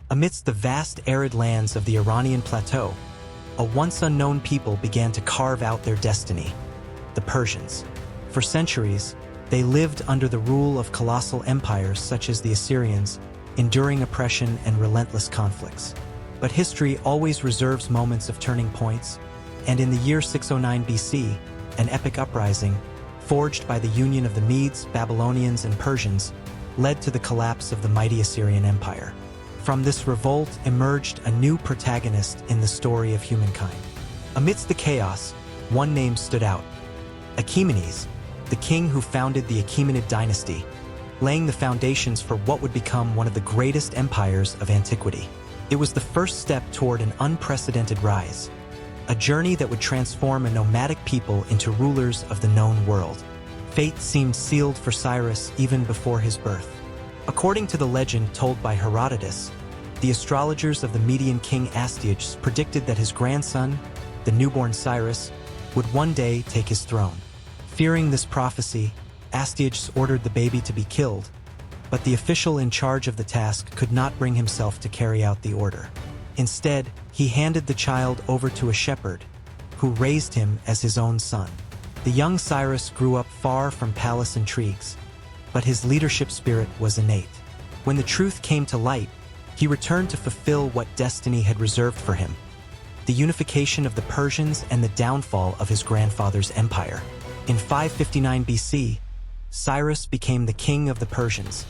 Amidst the vast arid lands of the Iranian plateau, a once unknown people began to carve out their destiny: the Persians. For centuries, they lived under the rule of colossal empires such as the Assyrians, enduring oppression and relentless conflicts. But history always reserves moments of turning points, and in the year 609 BC, an epic uprising, forged by the union of the Medes, Babylonians, and Persians, led to the collapse of the mighty Assyrian Empire. From this revolt emerged a new protagonist in the story of humankind. Amidst the chaos, one name stood out: Achaemenid, the king who founded the Achaemenid dynasty, laying the foundations for what would become one of the greatest empires of antiquity. It was the first step toward an unprecedented rise, a journey that would transform a nomadic people into rulers of the known world. Fate seemed sealed for Cyrus even before his birth. According to the legend told by Herodotus, the astrologers of the Median king Astyages predicted that his grandson, the newborn Cyrus, would one day take his throne. Fearing this prophecy, Astyages ordered the baby to be killed, but the official in charge of the task could not bring himself to carry out the order. Instead, he handed the child over to a shepherd, who raised him as his own son. The young Cyrus grew up far from palace intrigues, but his leadership spirit was innate. When the truth came to light, he returned to fulfill what destiny had reserved for him: the unification of the Persians and the downfall of his grandfather's empire. In 559 BC, Cyrus became the king of the Persians,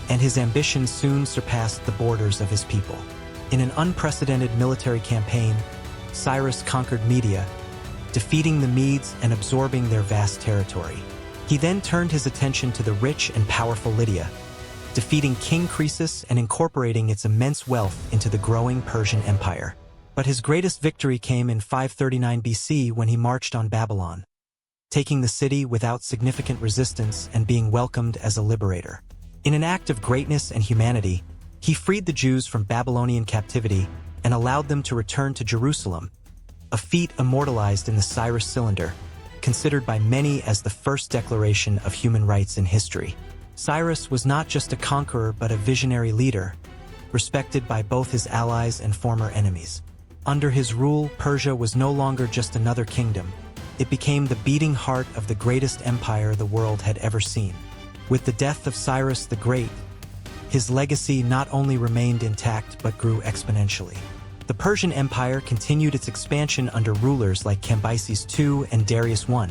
and his ambition soon surpassed the borders of his people. In an unprecedented military campaign, Cyrus conquered Media, defeating the Medes and absorbing their vast territory. He then turned his attention to the rich and powerful Lydia, defeating King Croesus and incorporating its immense wealth into the growing Persian Empire. But his greatest victory came in 539 BC when he marched on Babylon, taking the city without significant resistance and being welcomed as a liberator. In an act of greatness and humanity, he freed the Jews from Babylonian captivity and allowed them to return to Jerusalem, a feat immortalized in the Cyrus Cylinder, considered by many as the first declaration of human rights in history. Cyrus was not just a conqueror but a visionary leader, respected by both his allies and former enemies. Under his rule, Persia was no longer just another kingdom. It became the beating heart of the greatest empire the world had ever seen. With the death of Cyrus the Great, his legacy not only remained intact but grew exponentially. The Persian Empire continued its expansion under rulers like Cambyses II and Darius I,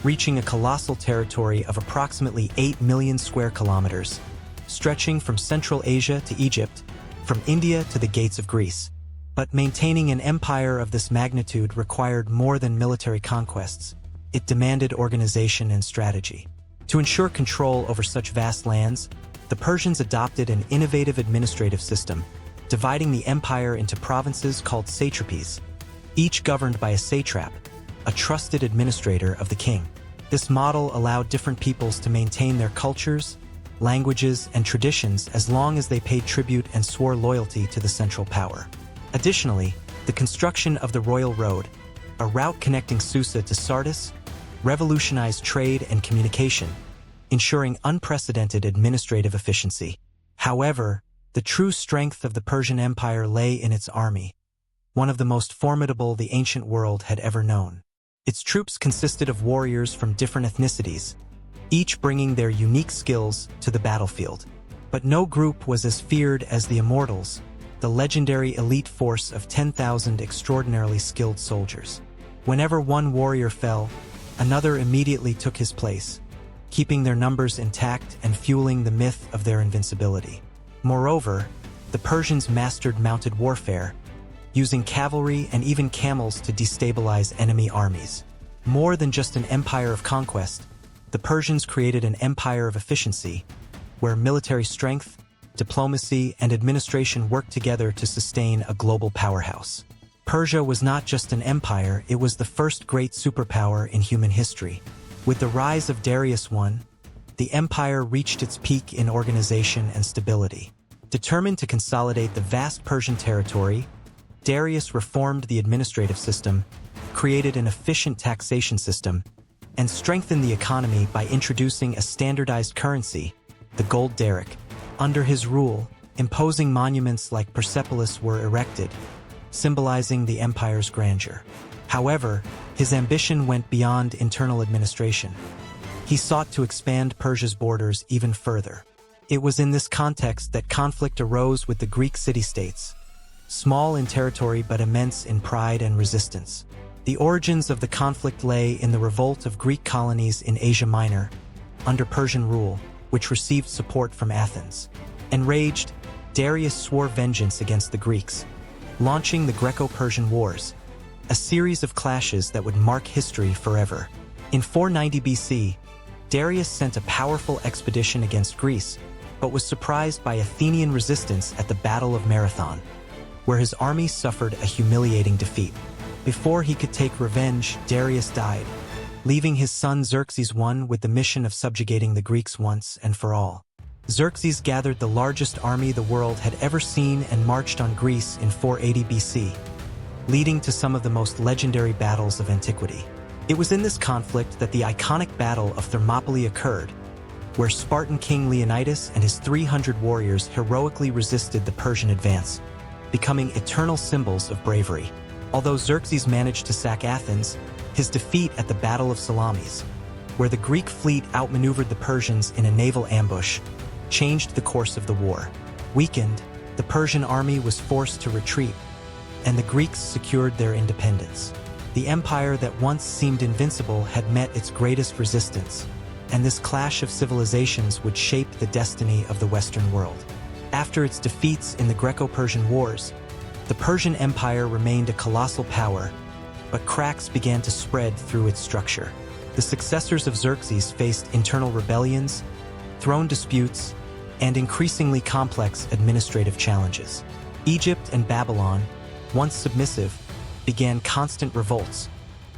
reaching a colossal territory of approximately 8 million square kilometers, stretching from Central Asia to Egypt, from India to the gates of Greece. But maintaining an empire of this magnitude required more than military conquests. It demanded organization and strategy. To ensure control over such vast lands, the Persians adopted an innovative administrative system, dividing the empire into provinces called satrapies, each governed by a satrap, a trusted administrator of the king. This model allowed different peoples to maintain their cultures, languages, and traditions as long as they paid tribute and swore loyalty to the central power. Additionally, the construction of the Royal Road, a route connecting Susa to Sardis, revolutionized trade and communication, ensuring unprecedented administrative efficiency. However, the true strength of the Persian Empire lay in its army, one of the most formidable the ancient world had ever known. Its troops consisted of warriors from different ethnicities, each bringing their unique skills to the battlefield. But no group was as feared as the Immortals, the legendary elite force of 10,000 extraordinarily skilled soldiers. Whenever one warrior fell, another immediately took his place, keeping their numbers intact and fueling the myth of their invincibility. Moreover, the Persians mastered mounted warfare, using cavalry and even camels to destabilize enemy armies. More than just an empire of conquest, the Persians created an empire of efficiency, where military strength, diplomacy, and administration worked together to sustain a global powerhouse. Persia was not just an empire, it was the first great superpower in human history. With the rise of Darius I, the empire reached its peak in organization and stability. Determined to consolidate the vast Persian territory, Darius reformed the administrative system, created an efficient taxation system, and strengthened the economy by introducing a standardized currency, the gold daric. Under his rule, Imposing monuments like Persepolis were erected, symbolizing the empire's grandeur. However, his ambition went beyond internal administration. He sought to expand Persia's borders even further. It was in this context that conflict arose with the Greek city-states, small in territory but immense in pride and resistance. The origins of the conflict lay in the revolt of Greek colonies in Asia Minor, under Persian rule, which received support from Athens. Enraged, Darius swore vengeance against the Greeks, launching the Greco-Persian Wars, a series of clashes that would mark history forever. In 490 BC, Darius sent a powerful expedition against Greece, but was surprised by Athenian resistance at the Battle of Marathon, where his army suffered a humiliating defeat. Before he could take revenge, Darius died, leaving his son Xerxes I with the mission of subjugating the Greeks once and for all. Xerxes gathered the largest army the world had ever seen and marched on Greece in 480 BC, leading to some of the most legendary battles of antiquity. It was in this conflict that the iconic Battle of Thermopylae occurred, where Spartan King Leonidas and his 300 warriors heroically resisted the Persian advance, becoming eternal symbols of bravery. Although Xerxes managed to sack Athens, his defeat at the Battle of Salamis, where the Greek fleet outmaneuvered the Persians in a naval ambush, changed the course of the war. Weakened, the Persian army was forced to retreat, and the Greeks secured their independence. The empire that once seemed invincible had met its greatest resistance, and this clash of civilizations would shape the destiny of the Western world. After its defeats in the Greco-Persian Wars, the Persian Empire remained a colossal power, but cracks began to spread through its structure. The successors of Xerxes faced internal rebellions, throne disputes, and increasingly complex administrative challenges. Egypt and Babylon, once submissive, began constant revolts,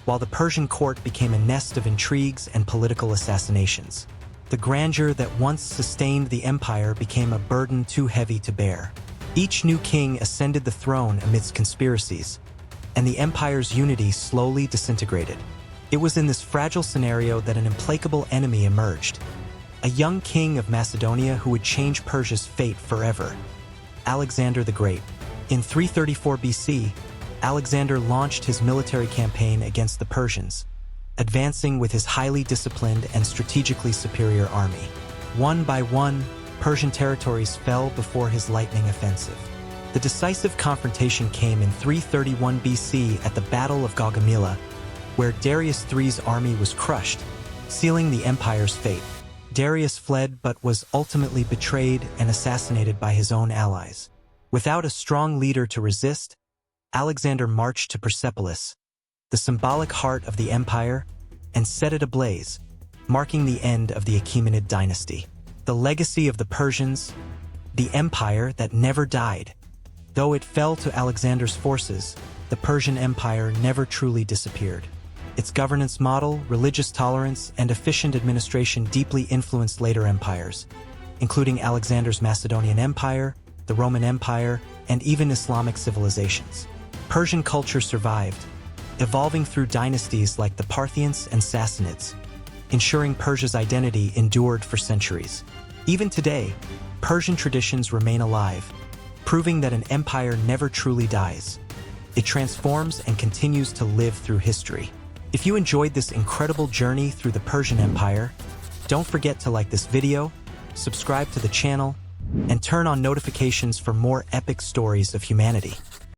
while the Persian court became a nest of intrigues and political assassinations. The grandeur that once sustained the empire became a burden too heavy to bear. Each new king ascended the throne amidst conspiracies, and the empire's unity slowly disintegrated. It was in this fragile scenario that an implacable enemy emerged, a young king of Macedonia who would change Persia's fate forever, Alexander the Great. In 334 BC, Alexander launched his military campaign against the Persians, advancing with his highly disciplined and strategically superior army. One by one, Persian territories fell before his lightning offensive. The decisive confrontation came in 331 BC at the Battle of Gaugamela, where Darius III's army was crushed, sealing the empire's fate. Darius fled but was ultimately betrayed and assassinated by his own allies. Without a strong leader to resist, Alexander marched to Persepolis, the symbolic heart of the empire, and set it ablaze, marking the end of the Achaemenid dynasty. The legacy of the Persians, the empire that never died. Though it fell to Alexander's forces, the Persian Empire never truly disappeared. Its governance model, religious tolerance, and efficient administration deeply influenced later empires, including Alexander's Macedonian Empire, the Roman Empire, and even Islamic civilizations. Persian culture survived, evolving through dynasties like the Parthians and Sassanids, ensuring Persia's identity endured for centuries. Even today, Persian traditions remain alive, proving that an empire never truly dies. It transforms and continues to live through history. If you enjoyed this incredible journey through the Persian Empire, don't forget to like this video, subscribe to the channel, and turn on notifications for more epic stories of humanity.